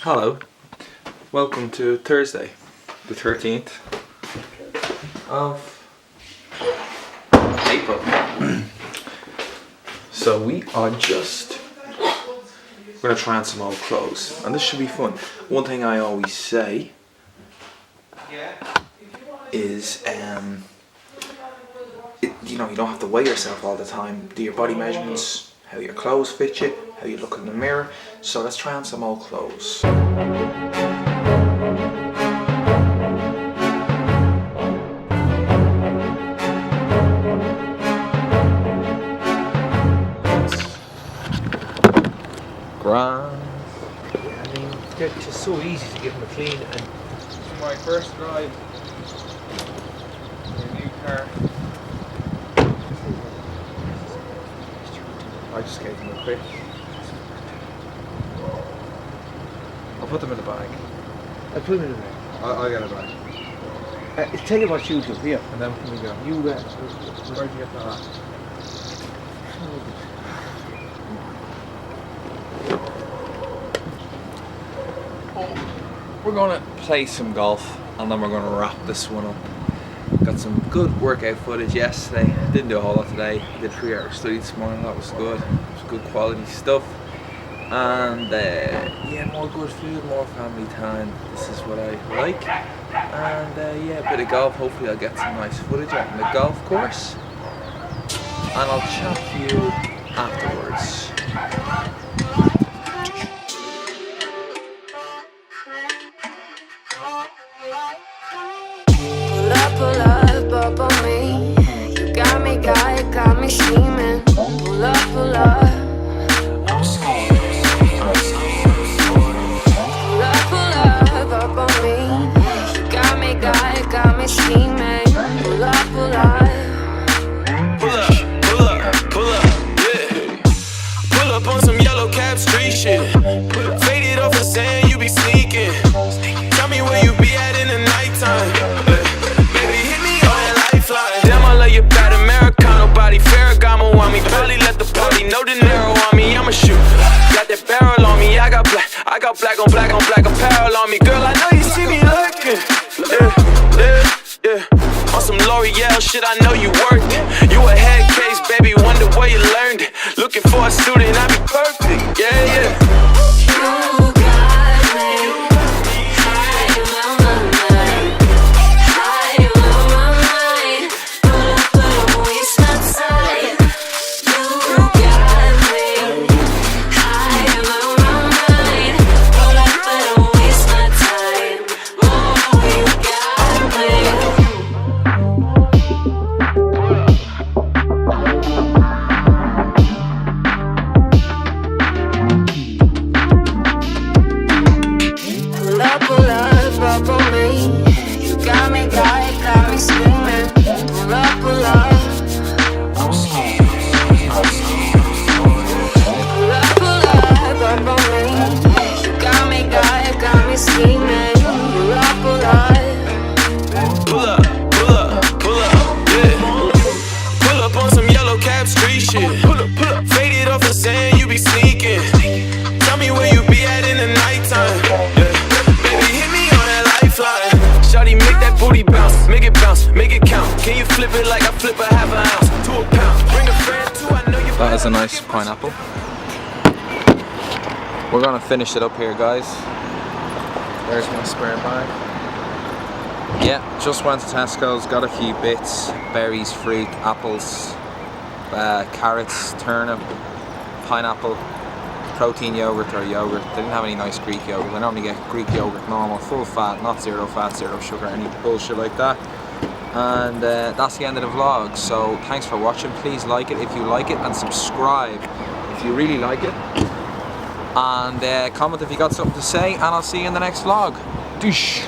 Hello, welcome to Thursday, the 13th of April. So we are we're going to try on some old clothes, and this should be fun. One thing I always say is, you don't have to weigh yourself all the time. Do your body measurements, how your clothes fit you, how you look in the mirror. So let's try on some old clothes. Grand. Yeah, I mean, they're just so easy to give them a clean. And For my first drive in a new car, I just gave them a quick. I'll put them in the bag. I put them in there. I'll get a bag. Tell you what you do here. And then can we go? You Where'd you get that? We're going to play some golf and then we're going to wrap this one up. Got some good workout footage yesterday. Didn't do a whole lot today. I did 3 hours study this morning. That was good. It was good quality stuff. And yeah, more good food, more family time. This is what I like. And yeah, a bit of golf. Hopefully I'll get some nice footage out on the golf course. And I'll chat to you afterwards. Pull up on me. You got me scheming. Pull up. Pull up on me. You got me scheming. Pull up. Yeah. Pull up on some yellow cap street shit. Faded off the sand, you be sneaking. Tell me where you be at in the nighttime. Baby, hit me on that lifeline. Damn, I love you bad Americano body. Ferragamo on me. Probably let the party know De Niro on me. I'ma shoot. Got that barrel on me. I got black on black apparel on me. Girl, I know you see me lurking. Yeah. On some L'Oreal shit, I know you worked it. You a head case, baby, wonder where you learned it. Looking for a student, I be perfect. Yeah. You got me. High on my mind. Pull up, waste my time. You got me. High on my mind. Pull up, waste my time. Oh, you got me. Pull up on me. You got me screaming. Pull up. Pull up on me. You got me scheming. Pull up, yeah. Pull up on some yellow cap street shit. Pull up. Faded off the sand, you be sneaking. Tell me where you be at in the nighttime. Yeah. Baby, hit me on that lifeline. Shawty, make that booty bounce, make it count. Can you flip it like I flip a half an ounce to a pound? Bring a friend too, I know you. That is a nice pineapple. We're gonna finish it up here, guys. There's my spare bag. Yeah, just went to Tesco's, got a few bits. Berries, fruit, apples, carrots, turnip, pineapple, protein yogurt or yogurt. They didn't have any nice Greek yogurt. I normally get Greek yogurt normal, full fat, not zero fat, zero sugar, any bullshit like that. And that's the end of the vlog. So thanks for watching. Please like it if you like it, and subscribe if you really like it. And comment if you got something to say, and I'll see you in the next vlog. Doosh.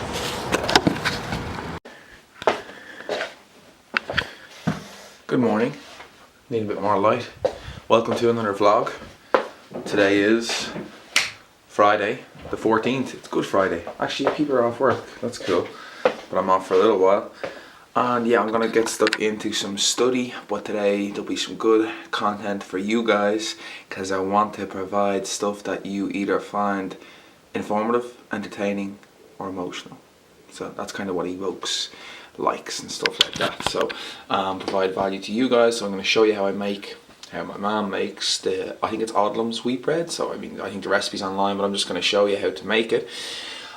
Good morning. Need a bit more light. Welcome to another vlog. Today is Friday, the 14th. It's Good Friday. Actually, people are off work. That's cool. But I'm off for a little while. And yeah, I'm gonna get stuck into some study, but today there'll be some good content for you guys, because I want to provide stuff that you either find informative, entertaining, or emotional. So that's kind of what evokes likes and stuff like that. So provide value to you guys. So I'm going to show you how my mom makes I think it's Odlum's wheat bread. So I mean, I think the recipe's online, but I'm just going to show you how to make it.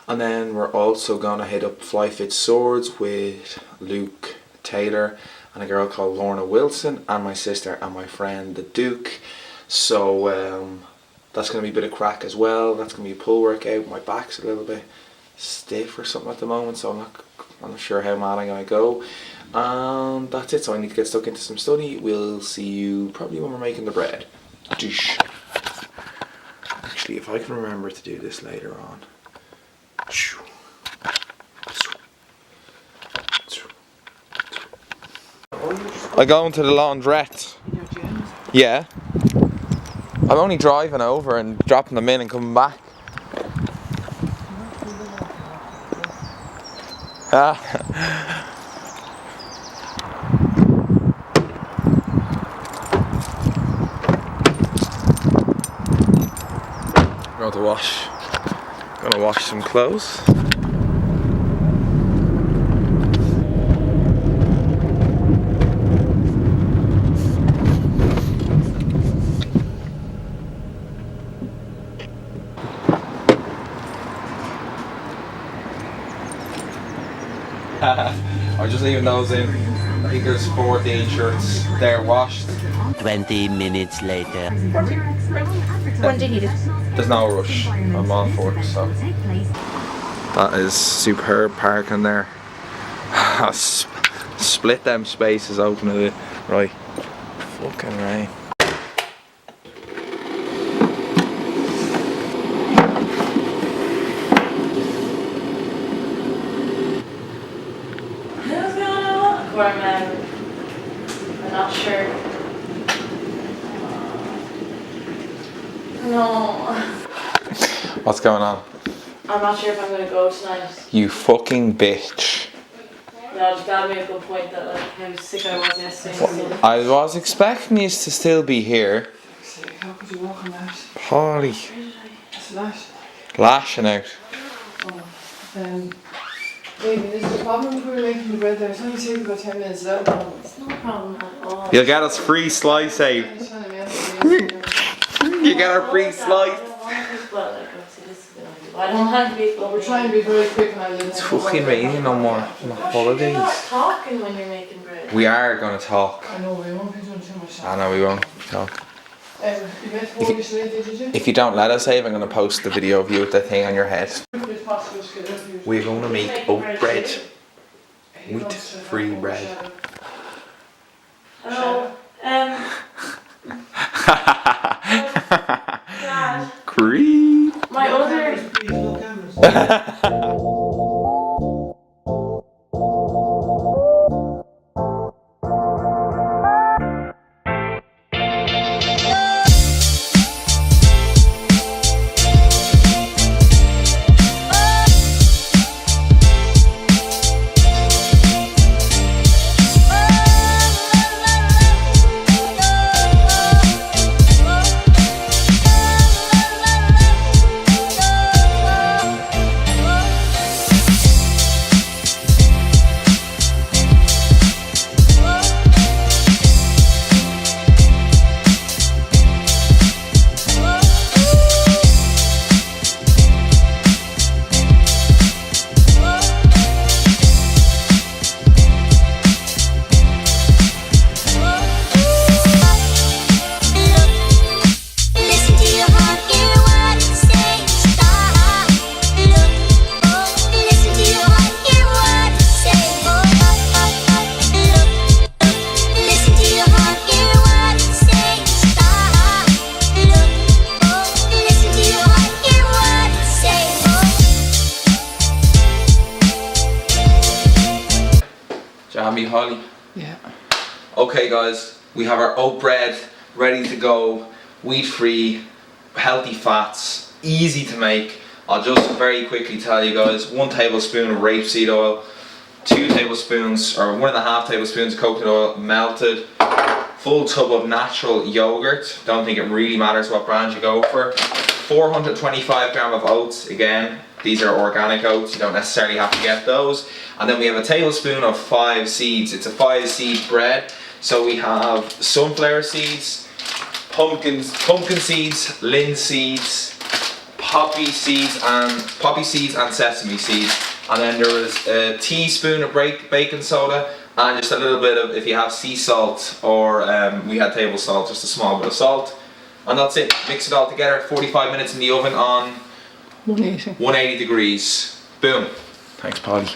And then we're also going to hit up Fly Fit Swords with Luke Taylor and a girl called Lorna Wilson, and my sister and my friend the Duke. So that's going to be a bit of crack as well. That's going to be a pull workout. My back's a little bit stiff or something at the moment, so I'm not sure how mad I'm going to go. And that's it. So I need to get stuck into some study. We'll see you probably when we're making the bread. Actually, if I can remember to do this later on. I go into the laundrette. Yeah. I'm only driving over and dropping them in and coming back. Gonna wash some clothes. I'm just leaving those in. I think there's 14 shirts. They're washed. 20 minutes later. When do you need it? There's no rush. I'm on for it, so. That is superb parking there. Split them spaces open a bit. Right. Fucking rain. Who's gonna Cormac? I'm not sure. No. What's going on? I'm not sure if I'm gonna go tonight. You fucking bitch. Yeah, I just gotta make a good point that like how sick I was yesterday. So. I was expecting you to still be here. How could you walk on that? Polly. It's a lot. Lashing out. Baby, this is the problem when we were making the bread there. It's only taking about 10 minutes. Is that a problem? It's no problem at all. You'll get us free slice, eh? I'm just trying to yesterday. You get our free I slice. don't want to be, well, like, obviously this is gonna be, I don't have to be, Well, we're trying to be very quick and I live. It's fucking raining no more. On the You're holidays. not talking when you're making bread. We are gonna talk. I know, we won't be doing too much. I know we won't talk. You met Polish lady, did you? If you don't let us, Ave, I'm gonna post the video of you with the thing on your head. It's possible to get up here. We're gonna make oat bread. Wheat-free bread. Hello. Dad, Creep. my other. Jammy Holly. Yeah. Okay guys, we have our oat bread ready to go, wheat free, healthy fats, easy to make. I'll just very quickly tell you guys, 1 tablespoon of rapeseed oil, 2 tablespoons or 1.5 tablespoons of coconut oil melted, full tub of natural yogurt. Don't think it really matters what brand you go for. 425 gram of oats. Again, these are organic oats, you don't necessarily have to get those. And then we have a tablespoon of 5 seeds. It's a 5 seed bread. So we have sunflower seeds, pumpkin seeds, linseed seeds, poppy seeds and sesame seeds. And then there was a teaspoon of baking soda and just a little bit of, if you have sea salt, or we had table salt, just a small bit of salt. And that's it. Mix it all together, 45 minutes in the oven on 180 degrees. Boom. Thanks, Polly.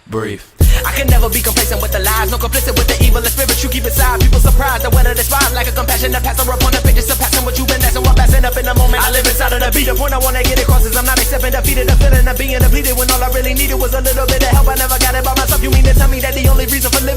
Breathe. I can never be complacent with the lies, no complicit with the evil spirit you keep inside. People surprised, I weather this vibe like a compassionate passer upon the pages, surpassing what you've been asking. While passing up in the moment, I live inside of the beat. The point I wanna get across is I'm not accepting defeated. The feeling of being depleted when all I really needed was a little bit of help. I never got it by myself. You mean to tell me that the only reason for living